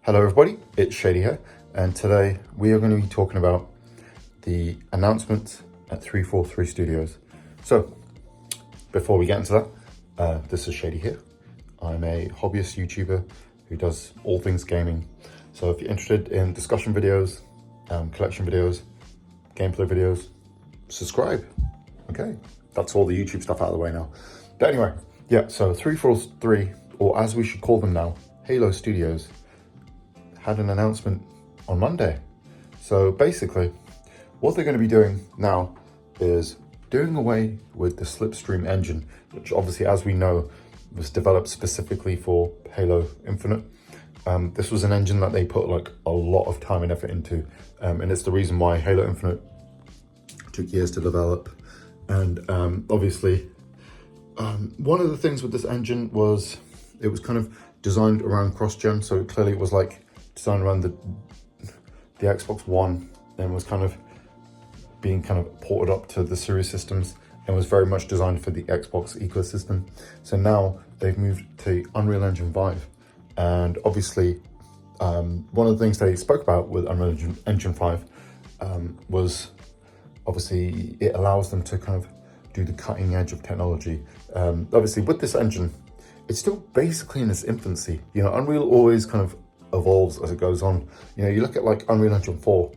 Hello everybody, it's Shady here, and today we are going to be talking about the announcement at 343 Studios. So, before we get into that, this is Shady here. I'm a hobbyist YouTuber who does all things gaming. So if you're interested in discussion videos, collection videos, gameplay videos, subscribe. Okay, that's all the YouTube stuff out of the way now. But anyway, yeah, so 343, or as we should call them now, Halo Studios, had an announcement on Monday. So basically, what they're going to be doing now is doing away with the Slipstream engine, which obviously, as we know, was developed specifically for Halo Infinite. This was an engine that they put like a lot of time and effort into, and it's the reason why Halo Infinite took years to develop. And obviously, one of the things with this engine was it was kind of designed around cross-gen, so clearly it was like designed around the Xbox One and was kind of being ported up to the Series systems and was very much designed for the Xbox ecosystem. So now they've moved to Unreal Engine 5, and obviously one of the things they spoke about with Unreal Engine 5 was obviously it allows them to kind of do the cutting edge of technology. Obviously with this engine, it's still basically in its infancy. You know, Unreal always kind of evolves as it goes on. You know, you look at like Unreal Engine 4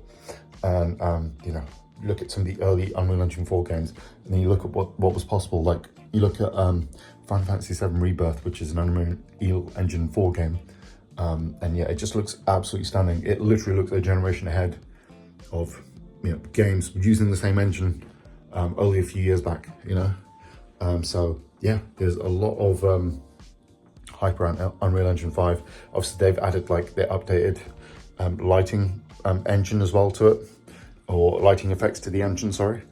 and you know, you look at some of the early Unreal Engine 4 games, and then you look at what was possible. Like you look at Final Fantasy VII Rebirth, which is an Unreal Engine 4 game, and yeah, it just looks absolutely stunning. It literally looks a generation ahead of, you know, games using the same engine only a few years back, you know. So yeah, there's a lot of hype around Unreal Engine 5. Obviously they've added like their updated lighting engine as well to it, or lighting effects to the engine, sorry.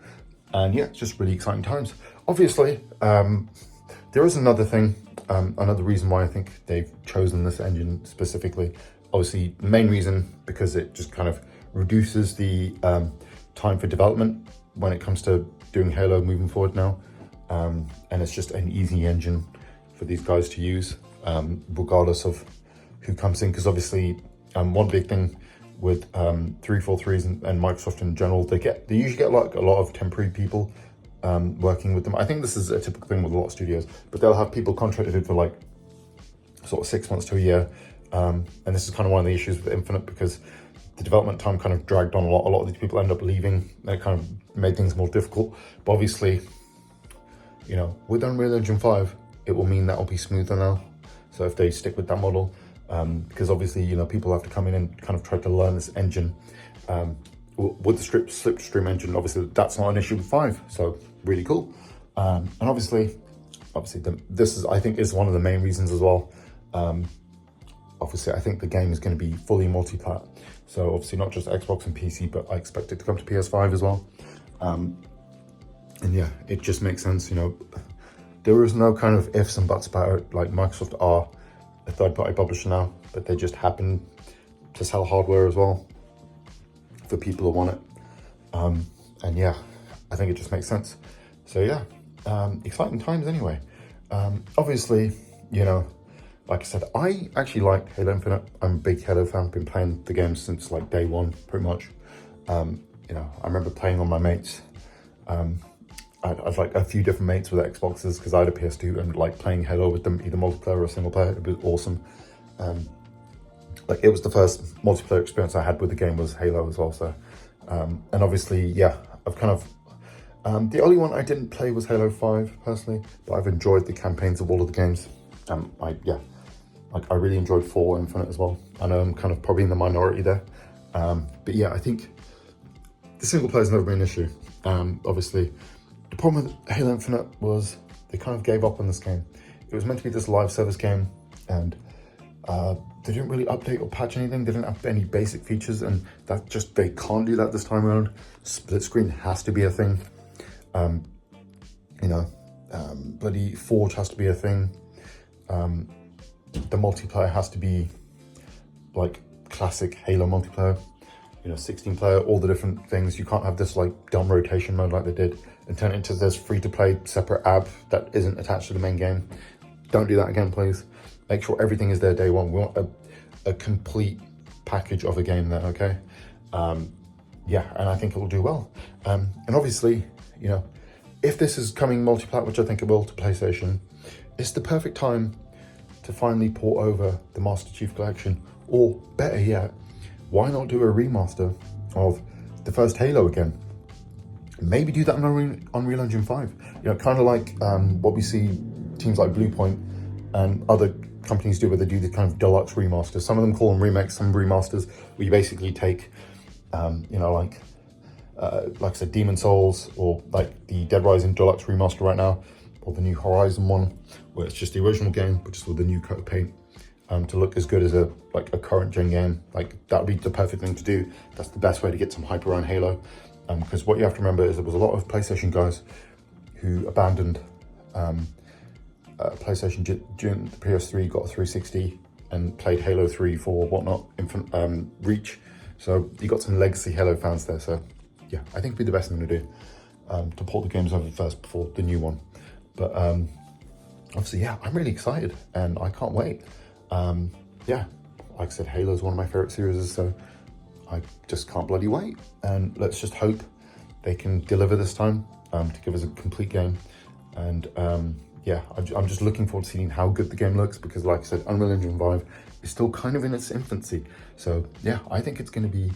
And yeah, it's just really exciting times. Obviously, there is another thing, another reason why I think they've chosen this engine specifically. Obviously, the main reason, because it just kind of reduces the time for development when it comes to doing Halo moving forward now. And it's just an easy engine for these guys to use, regardless of who comes in. Because obviously, one big thing with 343s and Microsoft in general, they usually get like a lot of temporary people working with them. I think this is a typical thing with a lot of studios, but they'll have people contracted for like sort of 6 months to a year. And this is kind of one of the issues with Infinite, because the development time kind of dragged on a lot. A lot of these people end up leaving. That kind of made things more difficult. But obviously, you know, with Unreal Engine 5, it will mean that will be smoother now. So if they stick with that model, because obviously, you know, people have to come in and kind of try to learn this engine. With the Slipstream engine, obviously that's not an issue with 5, so really cool. And obviously, this is, I think, is one of the main reasons as well. Obviously, I think the game is going to be fully multi-plat. So obviously not just Xbox and PC, but I expect it to come to PS5 as well. And yeah, it just makes sense, you know. There is no kind of ifs and buts about it. Like, Microsoft are a third-party publisher now, but they just happen to sell hardware as well for people who want it. And yeah, I think it just makes sense. So yeah, exciting times anyway. Obviously, you know, like I said, I actually like Halo Infinite. I'm a big Halo fan, been playing the game since like day one, pretty much. You know, I remember playing on my mates. I had like a few different mates with Xboxes, because I had a PS2, and like playing Halo with them, either multiplayer or single player, it was awesome. Like, it was the first multiplayer experience I had with the game was Halo as well. So, and obviously, yeah, I've kind of, the only one I didn't play was Halo 5 personally, but I've enjoyed the campaigns of all of the games. I really enjoyed 4 Infinite as well. I know I'm kind of probably in the minority there. But yeah, I think the single player's never been an issue. Obviously, the problem with Halo Infinite was they kind of gave up on this game. It was meant to be this live service game, and they didn't really update or patch anything. They didn't have any basic features, and that just, they can't do that this time around. Split screen has to be a thing. You know, bloody Forge has to be a thing. The multiplayer has to be like classic Halo multiplayer. You know, 16 player, all the different things. You can't have this like dumb rotation mode like they did and turn it into this free-to-play separate app that isn't attached to the main game. Don't do that again, please. Make sure everything is there day one. We want a complete package of a game there, okay? Yeah, and I think it will do well. And obviously, you know, if this is coming multi-plat, which I think it will, to PlayStation, it's the perfect time to finally port over the Master Chief Collection, or better yet, why not do a remaster of the first Halo again? Maybe do that on Unreal Engine 5. You know, kind of like what we see teams like Bluepoint and other companies do, where they do the kind of deluxe remasters. Some of them call them remakes, some remasters, where you basically take, you know, like I said, Demon Souls, or like the Dead Rising Deluxe remaster right now, or the new Horizon one, where it's just the original game, but just with the new coat of paint, to look as good as a current gen game. Like, that would be the perfect thing to do. That's the best way to get some hype around Halo. Because what you have to remember is there was a lot of PlayStation guys who abandoned PlayStation during the PS3, got a 360, and played Halo 3, 4, whatnot, Reach. So you got some legacy Halo fans there. So yeah, I think it'd be the best thing to do, to port the games over first before the new one. But obviously, yeah, I'm really excited and I can't wait. Yeah, like I said, Halo is one of my favorite series, so I just can't bloody wait. And let's just hope they can deliver this time, to give us a complete game. And yeah, I'm just looking forward to seeing how good the game looks, because like I said, Unreal Engine 5 is still kind of in its infancy. So yeah, I think it's going to be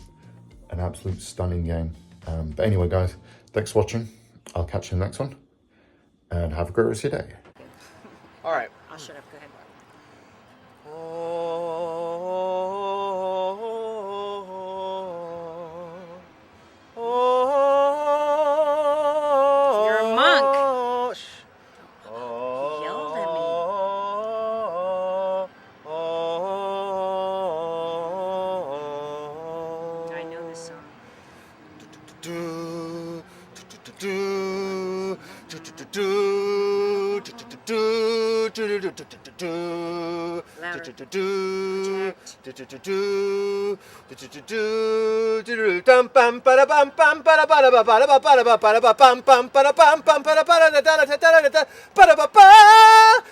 an absolute stunning game. But anyway, guys, thanks for watching. I'll catch you in the next one, and have a great rest of your day. All right. I'll shut up. Go ahead. You're a monk. He yelled at me. I know this song. Louder.